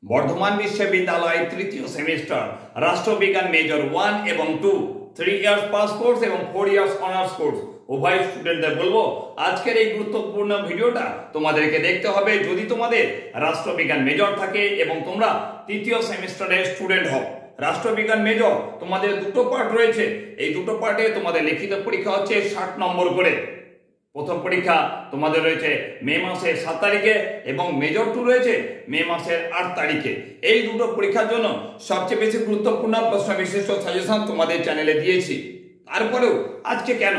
বর্ধমান বিশ্ববিদ্যালয় তৃতীয় সেমিস্টার রাষ্ট্রবিজ্ঞান মেজর 1 এবং 2 3 ইয়ার্স পাস কোর্স এবং 4 ইয়ার্স অনার্স কোর্স উভয় স্টুডেন্টদের বলবো আজকের এই গুরুত্বপূর্ণ ভিডিওটা তোমাদেরকে দেখতে হবে যদি তোমাদের রাষ্ট্রবিজ্ঞান মেজর থাকে এবং তোমরা তৃতীয় সেমিস্টারের স্টুডেন্ট হও। রাষ্ট্রবিজ্ঞান মেজর তোমাদের দুটো পার্ট রয়েছে, এই দুটো পার্টে তোমাদের লিখিত পরীক্ষা হচ্ছে 60 নম্বর করে। প্রথম পরীক্ষা তোমাদের রয়েছে মে মাসের 7 তারিখে এবং মেজর 2 রয়েছে মে মাসের 8 তারিখে। এই দুটো পরীক্ষার জন্য সবচেয়ে বেশি গুরুত্বপূর্ণ প্রশ্ন বিশিষ্ট সাজেশন তোমাদের চ্যানেলে দিয়েছি। তারপরেও আজকে কেন,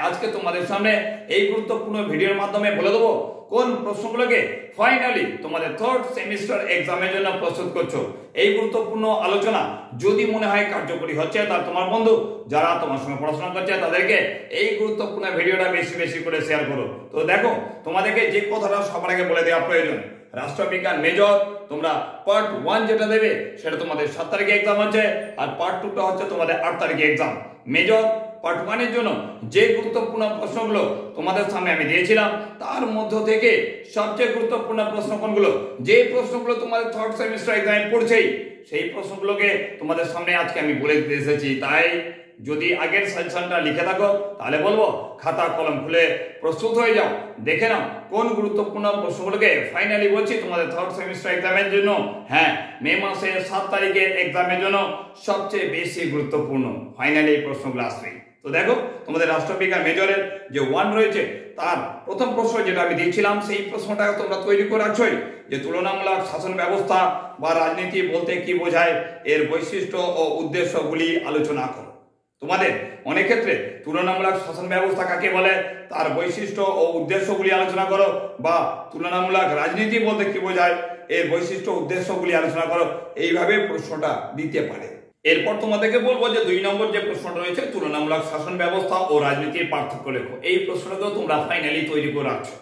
আজকে তোমাদের সামনে এই গুরুত্বপূর্ণ ভিডিওর মাধ্যমে বলে দেবো কোন প্রশ্নগুলোকে ফাইনালি তোমাদের থার্ড সেমিস্টার এক্সামের জন্য প্রস্তুত করছো। এই গুরুত্বপূর্ণ আলোচনা যদি মনে হয় কার্যকরী হচ্ছে তা তোমার বন্ধু যারা তোমার সঙ্গে পড়াশোনা করছে তাদেরকে এই গুরুত্বপূর্ণ ভিডিওটা বেশি বেশি করে শেয়ার করো। তো দেখো, তোমাদেরকে যে কথাটা সবার আগে বলে দেওয়া প্রয়োজন, রাষ্ট্রবিজ্ঞান মেজর তোমরা পার্ট 1 যেটা দেবে সেটা তোমাদের 7 তারিখে এক্সাম হচ্ছে, আর পার্ট 2টা হচ্ছে তোমাদের 8 তারিখে এক্সাম। মেজর পার্ট 1 এর জন্য যে গুরুত্বপূর্ণ প্রশ্নগুলো তোমাদের সামনে আমি দিয়েছিলাম তার মধ্য থেকে সবচেয়ে গুরুত্বপূর্ণ প্রশ্ন কোনগুলো, যে প্রশ্নগুলো তোমাদের থার্ড সেমিস্টার এক্সামে পড়ছেই সেই প্রশ্নগুলোকে তোমাদের সামনে আজকে আমি বলে দিতে এসেছি। তাই যদি আগের সাজেশনটা লিখে থাকো তাহলে বলবো খাতা কলম খুলে প্রস্তুত হয়ে যাও, দেখে নাও কোন গুরুত্বপূর্ণ প্রশ্নগুলোকে ফাইনালি বলছি তোমাদের থার্ড সেমিস্টার এক্সামের জন্য, মে মাসের 7 তারিখে এক্সামের জন্য সবচেয়ে বেশি গুরুত্বপূর্ণ ফাইনালি এই প্রশ্নগুলো আসবে। তো দেখো, তোমাদের রাষ্ট্রবিজ্ঞান মেজরের যে 1 রয়েছে তার প্রথম প্রশ্ন যেটা আমি দিয়েছিলাম সেই প্রশ্নটা তোমরা তৈরি করে রাখছোই, যে তুলনামূলক শাসন ব্যবস্থা বা রাজনীতি বলতে কি বোঝায়, এর বৈশিষ্ট্য ও উদ্দেশ্যগুলি আলোচনা করো। তোমাদের অনেক ক্ষেত্রে তুলনামূলক শাসন ব্যবস্থা কাকে বলে তার বৈশিষ্ট্য ও উদ্দেশ্যগুলি আলোচনা করো, বা তুলনামূলক রাজনীতি বলতে কি বোঝায় এর বৈশিষ্ট্য উদ্দেশ্যগুলি আলোচনা করো, এইভাবে প্রশ্নটা দিতে পারে। এরপর তোমাদেরকে বলবো যে 2 নম্বর যে প্রশ্নটা রয়েছে তুলনামূলক শাসন ব্যবস্থা ও রাজনীতির পার্থক্য লেখো, এই প্রশ্নটাকেও তোমরা ফাইনালি তৈরি করে রাখছো।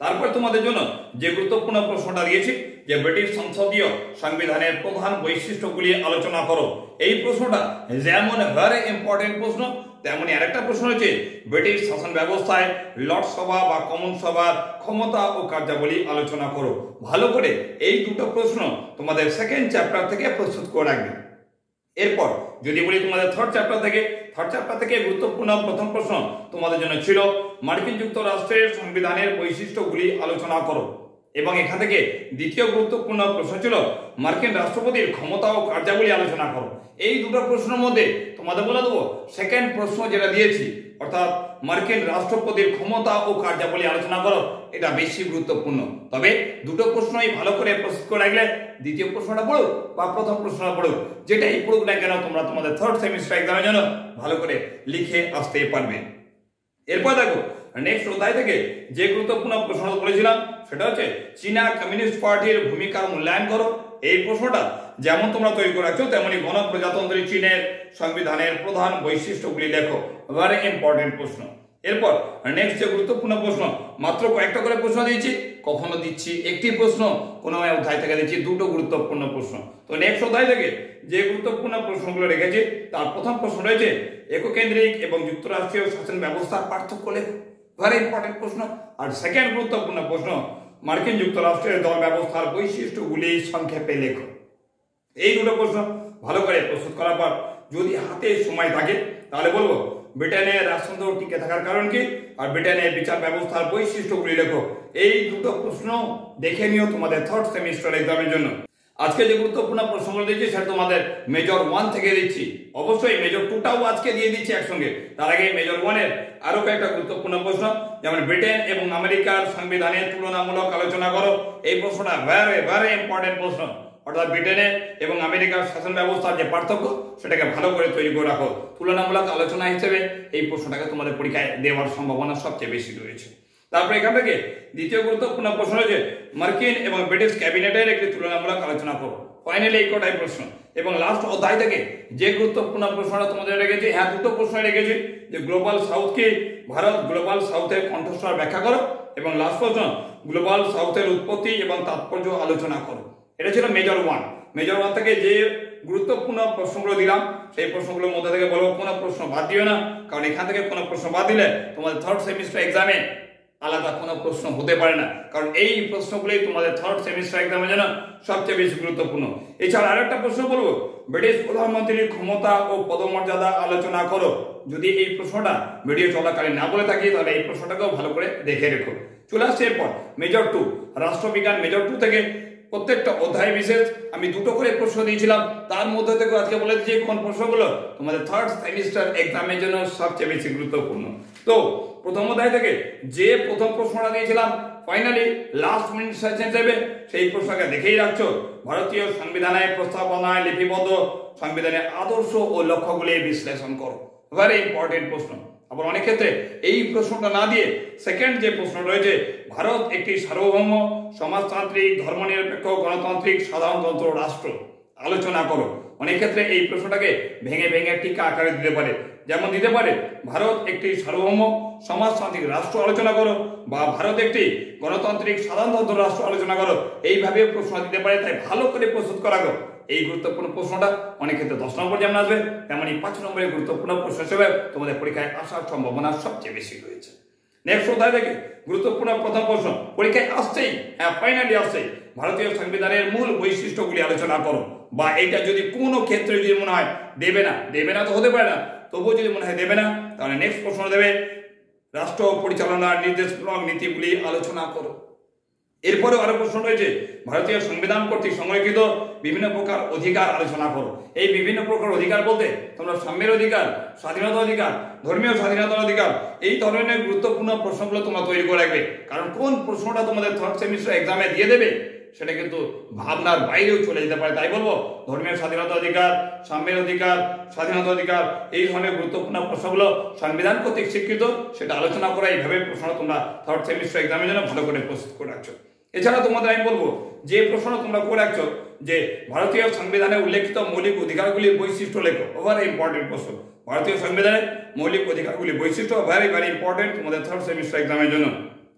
তারপর তোমাদের জন্য যে গুরুত্বপূর্ণ প্রশ্নটা দিয়েছি যে ব্রিটিশ সংসদীয় সংবিধানের প্রধান বৈশিষ্ট্যগুলি আলোচনা করো, এই প্রশ্নটা যেমন ভেরি ইম্পর্টেন্ট প্রশ্ন তেমনি আরেকটা প্রশ্ন হচ্ছে ব্রিটিশ শাসন ব্যবস্থায় লর্ড সভা বা কমন সভার ক্ষমতা ও কার্যাবলী আলোচনা করো। ভালো করে এই দুটো প্রশ্ন তোমাদের সেকেন্ড চ্যাপ্টার থেকে প্রস্তুত করে রাখবে। এরপর যদি বলি তোমাদের থার্ড চ্যাপ্টার থেকে গুরুত্বপূর্ণ প্রথম প্রশ্ন তোমাদের জন্য ছিল মার্কিন যুক্তরাষ্ট্রের সংবিধানের বৈশিষ্ট্যগুলি আলোচনা করো, এবং এখান থেকে দ্বিতীয় গুরুত্বপূর্ণ প্রশ্ন ছিল মার্কিন রাষ্ট্রপতির ক্ষমতা ও কার্যাবলী আলোচনা করো। এই দুটো প্রশ্নের মধ্যে তোমাদের বলে দেবো সেকেন্ড প্রশ্ন যেটা দিয়েছি অর্থাৎ মার্কিন রাষ্ট্রপতির ক্ষমতা ও কার্যাবলী আলোচনা করো, এটা বেশি গুরুত্বপূর্ণ। তবে দুটো প্রশ্নই ভালো করে প্রস্তুত করে রাখলে দ্বিতীয় প্রশ্নটা পড়ো বা প্রথম প্রশ্নটা পড়ো, যেটাই পড়ুক না কেন তোমরা তোমাদের থার্ড সেমিস্টার এক্সামের জন্য ভালো করে লিখে আসতে পারবে। এরপর দেখো, নেক্সট অধ্যায় থেকে যে গুরুত্বপূর্ণ প্রশ্নটা বলেছিলাম সেটা হচ্ছে চীনা কমিউনিস্ট পার্টির ভূমিকার মূল্যায়ন করো। এই প্রশ্নটা যেমন তোমরা তৈরি করে রাখছো তেমনি গণপ্রজাতন্ত্রী চীনের সংবিধানের প্রধান বৈশিষ্ট্যগুলি লেখো, ভেরি ইম্পর্টেন্ট প্রশ্ন। এরপর নেক্সট যে গুরুত্বপূর্ণ প্রশ্ন, মাত্র কয়েকটা করে প্রশ্ন দিয়েছি, কখনো দিচ্ছি একটি প্রশ্ন, কোনো অধ্যায় থেকে দিচ্ছি দুটো গুরুত্বপূর্ণ প্রশ্ন। তো নেক্সট অধ্যায় থেকে যে গুরুত্বপূর্ণ প্রশ্নগুলো রেখেছি তার প্রথম প্রশ্ন রয়েছে এককেন্দ্রিক এবং যুক্তরাষ্ট্রীয় শাসন ব্যবস্থার পার্থক্য লেখো, ভেরি ইম্পর্টেন্ট প্রশ্ন। আর সেকেন্ড গুরুত্বপূর্ণ প্রশ্ন মার্কিন যুক্তরাষ্ট্রের দল ব্যবস্থার বৈশিষ্ট্যগুলি সংক্ষেপে লেখো। এই দুটো প্রশ্ন ভালো করে প্রস্তুত করার পর যদি হাতে সময় থাকে তাহলে বলবো ব্রিটেনের রাষ্ট্রযন্ত্র টিকে থাকার কারণ কি আর ব্রিটেনের বিচার ব্যবস্থার বৈশিষ্ট্যগুলি লেখো। এই দুটো প্রশ্ন দেখে নিও তোমাদের থার্ড সেমিস্টার এক্সামের জন্য। আজকে যে গুরুত্বপূর্ণ প্রশ্নগুলো দিচ্ছি সেটা তোমাদের মেজর 1 থেকে দিচ্ছি, অবশ্যই মেজর 2টাও আজকে দিয়ে দিচ্ছি একসঙ্গে। তার আগে মেজর 1 এর আরো কয়েকটা গুরুত্বপূর্ণ প্রশ্ন, যেমন ব্রিটেন এবং আমেরিকার সংবিধানের তুলনামূলক আলোচনা করো। এই প্রশ্নটা ভেরি ভেরি ইম্পর্টেন্ট প্রশ্ন, অর্থাৎ ব্রিটেনের এবং আমেরিকার শাসন ব্যবস্থার যে পার্থক্য সেটাকে ভালো করে তৈরি করে রাখো। তুলনামূলক আলোচনা হিসেবে এই প্রশ্নটাকে তোমাদের পরীক্ষায় দেওয়ার সম্ভাবনা সবচেয়ে বেশি রয়েছে। তারপর এখান থেকে দ্বিতীয় গুরুত্বপূর্ণ প্রশ্ন হচ্ছে মার্কিন এবং ব্রিটিশ ক্যাবিনেটের একটি তুলনামূলক আলোচনা করো। ফাইনালি এই কটাই প্রশ্ন। এবং লাস্ট অধ্যায় থেকে যে গুরুত্বপূর্ণ প্রশ্নটা তোমাদের রেখেছি, দুটো প্রশ্ন রেখেছি, যে গ্লোবাল সাউথ কি, ভারত গ্লোবাল সাউথের কণ্ঠস্বর ব্যাখ্যা করো, এবং লাস্ট প্রশ্ন গ্লোবাল সাউথের উৎপত্তি এবং তাৎপর্য আলোচনা করো। এটা ছিল মেজর 1। মেজর 1 থেকে যে গুরুত্বপূর্ণ প্রশ্নগুলো দিলাম সেই প্রশ্নগুলোর মধ্যে থেকে বলবো কোনো প্রশ্ন বাদ দিও না, কারণ এখান থেকে কোনো প্রশ্ন বাদ দিলে তোমাদের থার্ড সেমিস্টার এক্সামে আলাদা কোনো প্রশ্ন হতে পারে না, কারণ এই প্রশ্নগুলোই তোমাদের থার্ড সেমিস্টার এক্সামের জন্য সবচেয়ে বেশি গুরুত্বপূর্ণ। এছাড়া আরেকটা প্রশ্ন বলবো, ব্রিটিশ প্রধানমন্ত্রীর ক্ষমতা ও পদমর্যাদা আলোচনা করো। যদি এই প্রশ্নটা ভিডিও চলাকালীন না বলে থাকি তাহলে এই প্রশ্নটাকেও ভালো করে দেখে রেখো। চলে আসছে এরপর মেজর 2 রাষ্ট্রবিজ্ঞান মেজর 2 থেকে প্রত্যেকটা অধ্যায় বিশেষ আমি দুটো করে প্রশ্ন দিয়েছিলাম, তার মধ্যে থেকে আজকে বলে দিচ্ছি কোন প্রশ্নগুলো তোমাদের থার্ড সেমিস্টার এক্সামের জন্য সবচেয়ে বেশি গুরুত্বপূর্ণ। তো প্রথম অধ্যায় থেকে যে প্রথম প্রশ্নটা দিয়েছিলাম ফাইনালি লাস্ট মিনিট সেশন হিসেবে সেই প্রশ্নকে দেখেই রাখছো, ভারতীয় সংবিধানের প্রস্তাবনায় লিপিবদ্ধ সংবিধানের আদর্শ ও লক্ষ্যগুলি বিশ্লেষণ করো। ভেরি ইম্পর্টেন্ট প্রশ্ন। আবার অনেক ক্ষেত্রে এই প্রশ্নটা না দিয়ে সেকেন্ড যে প্রশ্ন রয়েছে, ভারত একটি সার্বভৌম সমাজতান্ত্রিক ধর্মনিরপেক্ষ গণতান্ত্রিক সাধারণতন্ত্র রাষ্ট্র, আলোচনা করো। অনেক ক্ষেত্রে এই প্রশ্নটাকে ভেঙে ভেঙে টিকা আকারে দিতে পারে, যেমন দিতে পারে ভারত একটি সার্বভৌম সমাজতান্ত্রিক রাষ্ট্র আলোচনা করো, বা ভারত একটি গণতান্ত্রিক সাধারণতন্ত্র রাষ্ট্র আলোচনা করো। এইভাবে প্রশ্ন দিতে পারে, তাই ভালো করে প্রস্তুত করা গো। এই গুরুত্বপূর্ণ প্রশ্নটা অনেক ক্ষেত্রে 10 নম্বর যেমন আসবে, তেমনই 5 নম্বরের গুরুত্বপূর্ণ প্রশ্ন হিসেবে তোমাদের পরীক্ষায় আসার সম্ভাবনা সবচেয়ে বেশি রয়েছে। নেক্সট অধ্যায় থেকে গুরুত্বপূর্ণ প্রথম প্রশ্ন পরীক্ষায় আসছেই, হ্যাঁ ফাইনালি আসছেই, ভারতীয় সংবিধানের মূল বৈশিষ্ট্যগুলি আলোচনা করো। বা এইটা যদি কোনো ক্ষেত্রে যদি মনে হয় দেবে না তো হতে পারে না, তবুও যদি মনে হয় দেবে না, তাহলে নেক্সট প্রশ্ন দেবে রাষ্ট্র পরিচালনার নির্দেশমূলক নীতিগুলি আলোচনা করো। এরপরেও আরো প্রশ্ন রয়েছে, ভারতীয় সংবিধান কর্তৃক সংরক্ষিত বিভিন্ন প্রকার অধিকার আলোচনা করো। এই বিভিন্ন প্রকার অধিকার বলতে তোমরা সাম্যের অধিকার, স্বাধীনতা অধিকার, ধর্মীয় স্বাধীনতার অধিকার, এই ধরনের গুরুত্বপূর্ণ প্রশ্নগুলো তোমরা তৈরি করে রাখবে, কারণ কোন প্রশ্নটা তোমাদের থার্ড সেমিস্টার এক্সামে দিয়ে দেবে সেটা কিন্তু ভাবনার বাইরেও চলে যেতে পারে। তাই বলবো ধর্মীয় স্বাধীনতা অধিকার, সাম্যের অধিকার, স্বাধীনতা অধিকার, এই ধরনের গুরুত্বপূর্ণ প্রশ্নগুলো সংবিধান কর্তৃক স্বীকৃত সেটা আলোচনা করা। এইভাবে প্রশ্ন তোমরা থার্ড সেমিস্টার এক্সামের জন্য ভালো করে প্রস্তুত করে রাখছো। এছাড়া তোমাদের আমি বলবো যে প্রশ্ন তোমরা করে রাখছো যে ভারতীয় সংবিধানে উল্লেখিত মৌলিক অধিকারগুলির বৈশিষ্ট্য লেখো। ভেরি ইম্পর্টেন্ট প্রশ্ন। ভারতীয় সংবিধানের মৌলিক অধিকারগুলির বৈশিষ্ট্য ভেরি ইম্পর্টেন্ট তোমাদের থার্ড সেমিস্টার এক্সামের জন্য।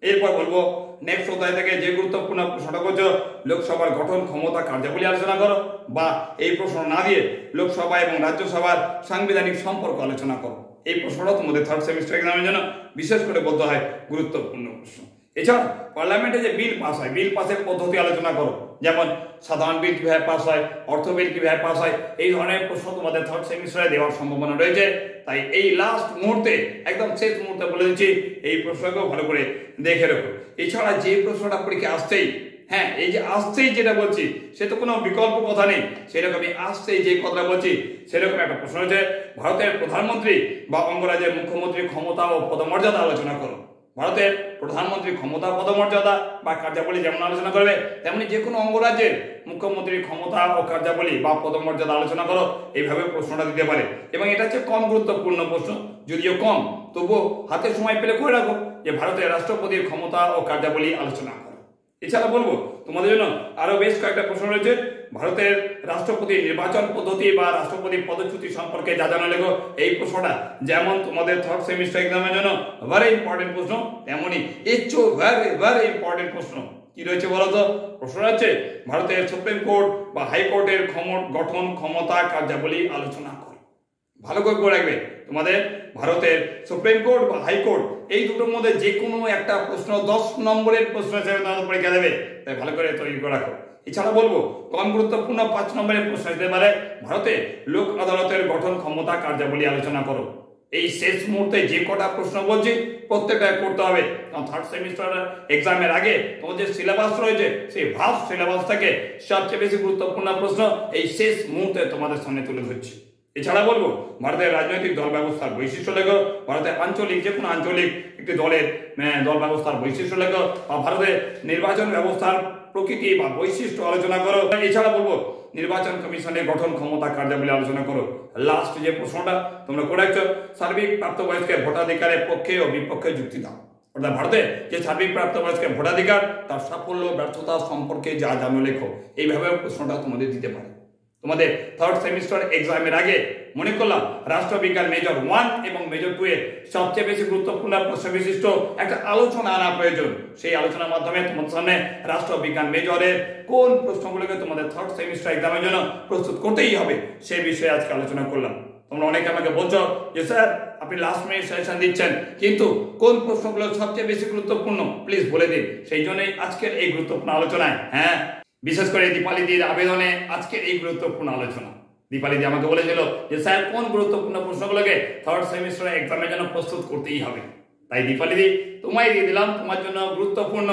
এরপর বলবো নেক্সট অধ্যায় থেকে যে গুরুত্বপূর্ণ প্রশ্নটা করছো লোকসভার গঠন ক্ষমতা কার্যাবলী আলোচনা করো, বা এই প্রশ্ন না দিয়ে লোকসভা এবং রাজ্যসভার সাংবিধানিক সম্পর্ক আলোচনা করো। এই প্রশ্নটা তোমাদের থার্ড সেমিস্টার এক্সামের জন্য বিশেষ করে বলতে হয় গুরুত্বপূর্ণ প্রশ্ন। এছাড়া পার্লামেন্টে যে বিল পাস হয় বিল পাসের পদ্ধতি আলোচনা করো, যেমন সাধারণ বিল কিভাবে পাস হয়, অর্থ বিল কিভাবে পাস হয়, এই ধরনের প্রশ্ন তোমাদের থার্ড সেমিস্টারে দেওয়ার সম্ভাবনা রয়েছে। তাই এই লাস্ট মুহূর্তে একদম শেষ মুহূর্তে বলে দিচ্ছি এই প্রশ্নকেও ভালো করে দেখে রাখো। এছাড়া যে প্রশ্নটা পরীক্ষা আসছেই, হ্যাঁ এই যে আসছেই যেটা বলছি সে তো কোনো বিকল্প কথা নেই, সেরকমই আসছেই যে কথাটা বলছি সেরকম একটা প্রশ্ন হচ্ছে ভারতের প্রধানমন্ত্রী বা অঙ্গরাজ্যের মুখ্যমন্ত্রীর ক্ষমতা ও পদমর্যাদা আলোচনা করো। ভারতের প্রধানমন্ত্রীর ক্ষমতা পদমর্যাদা বা কার্যাবলী যেমন আলোচনা করবে, তেমনি যে কোনো অঙ্গরাজ্যের মুখ্যমন্ত্রীর ক্ষমতা ও কার্যাবলী বা পদমর্যাদা আলোচনা করো। এইভাবে প্রশ্নটা দিতে পারে, এবং এটা হচ্ছে কম গুরুত্বপূর্ণ প্রশ্ন, যদিও কম তবুও হাতে সময় পেলে করে রাখো যে ভারতের রাষ্ট্রপতির ক্ষমতা ও কার্যাবলী আলোচনা করো। এছাড়া বলবো তোমাদের জন্য আরো বেশ কয়েকটা প্রশ্ন রয়েছে, ভারতের রাষ্ট্রপতির নির্বাচন পদ্ধতি বা রাষ্ট্রপতি পদচ্যুতি সম্পর্কে যা জানা লেখো। এই প্রশ্নটা যেমন তোমাদের থার্ড সেমিস্টার এক্সামের জন্য ভেরি ইম্পর্টেন্ট প্রশ্ন, তেমনই ভেরি ইম্পর্টেন্ট প্রশ্ন কি রয়েছে বলতো। প্রশ্নটা হচ্ছে ভারতের সুপ্রিম কোর্ট বা হাইকোর্টের গঠন ক্ষমতা কার্যাবলী আলোচনা করো। ভালো করে রাখবে তোমাদের ভারতের সুপ্রিম কোর্ট বা হাইকোর্ট এই দুটোর মধ্যে যে কোনো একটা প্রশ্ন 10 নম্বরের প্রশ্ন হিসেবে তোমাদের পরীক্ষা দেবে, তাই ভালো করে তৈরি করে রাখো। এছাড়া বলবো কম গুরুত্বপূর্ণ 5 নম্বরের প্রশ্ন হতে পারে ভারতে লোক আদালতের গঠন ক্ষমতা কার্যাবলী আলোচনা করো। এই শেষ মুহূর্তে যে কটা প্রশ্ন বলছি প্রত্যেকটা করতে হবে, কারণ থার্ড সেমিস্টার এক্সামের আগে তোমার যে সিলেবাস রয়েছে সেই ভাস্ট সিলেবাস থেকে সবচেয়ে বেশি গুরুত্বপূর্ণ প্রশ্ন এই শেষ মুহূর্তে তোমাদের সামনে তুলে ধরছি। এছাড়া বলবো ভারতের রাজনৈতিক দল ব্যবস্থার বৈশিষ্ট্য লেখো, ভারতের আঞ্চলিক যে কোনো আঞ্চলিক একটি দলের দল ব্যবস্থার বৈশিষ্ট্য লেখো, বা ভারতের নির্বাচন ব্যবস্থার প্রকৃতি বা বৈশিষ্ট্য আলোচনা করো। এছাড়া বলবো নির্বাচন কমিশনের গঠন ক্ষমতা কার্যাবলী আলোচনা করো। লাস্ট যে প্রশ্নটা তোমরা করে রাখছো সার্বিক প্রাপ্তবয়স্কের ভোটাধিকারের পক্ষে ও বিপক্ষে যুক্তি দাও। অর্থাৎ ভারতে যে সার্বিক প্রাপ্তবয়স্কের ভোটাধিকার তার সাফল্য ব্যর্থতা সম্পর্কে যা জানো লেখো। এইভাবে প্রশ্নটা তোমাদের দিতে পারে। তোমাদের থার্ড সেমিস্টার এক্সামের আগে মনে করলাম রাষ্ট্রবিজ্ঞান মেজর 1 এবং মেজর 2 এর সবচেয়ে বেশি গুরুত্বপূর্ণ প্রশ্ন বিশিষ্ট একটা আলোচনা আনা প্রয়োজন। সেই আলোচনার মাধ্যমে তোমাদের সামনে রাষ্ট্রবিজ্ঞান মেজরের কোন প্রশ্নগুলোকে তোমাদের থার্ড সেমিস্টার এক্সামের জন্য প্রস্তুত করতেই হবে সেই বিষয়ে আজকে আলোচনা করলাম। তোমরা অনেকে আমাকে বলছো যে স্যার আপনি লাস্ট মিনিট সাজেশন দিচ্ছেন, কিন্তু কোন প্রশ্নগুলো সবচেয়ে বেশি গুরুত্বপূর্ণ প্লিজ বলে দিন। সেই জন্যই আজকের এই গুরুত্বপূর্ণ আলোচনায়, হ্যাঁ, বিশেষ করে দীপালিদির আবেদনে আজকের এই গুরুত্বপূর্ণ আলোচনা। দীপালিদি আমাকে বলেছিল যে স্যার কোন গুরুত্বপূর্ণ প্রশ্নগুলোকে থার্ড সেমিস্টার এক্সামের জন্য প্রস্তুত করতেই হবে। তাই দীপালিদি তোমায় দিয়ে দিলাম তোমার জন্য গুরুত্বপূর্ণ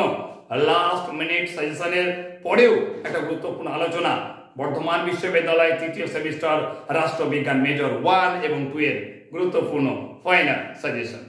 লাস্ট মিনিট সাজেশনের পরেও একটা গুরুত্বপূর্ণ আলোচনা, বর্ধমান বিশ্ববিদ্যালয় তৃতীয় সেমিস্টার রাষ্ট্রবিজ্ঞান মেজর 1 এবং 2 এর গুরুত্বপূর্ণ ফাইনাল সাজেশন।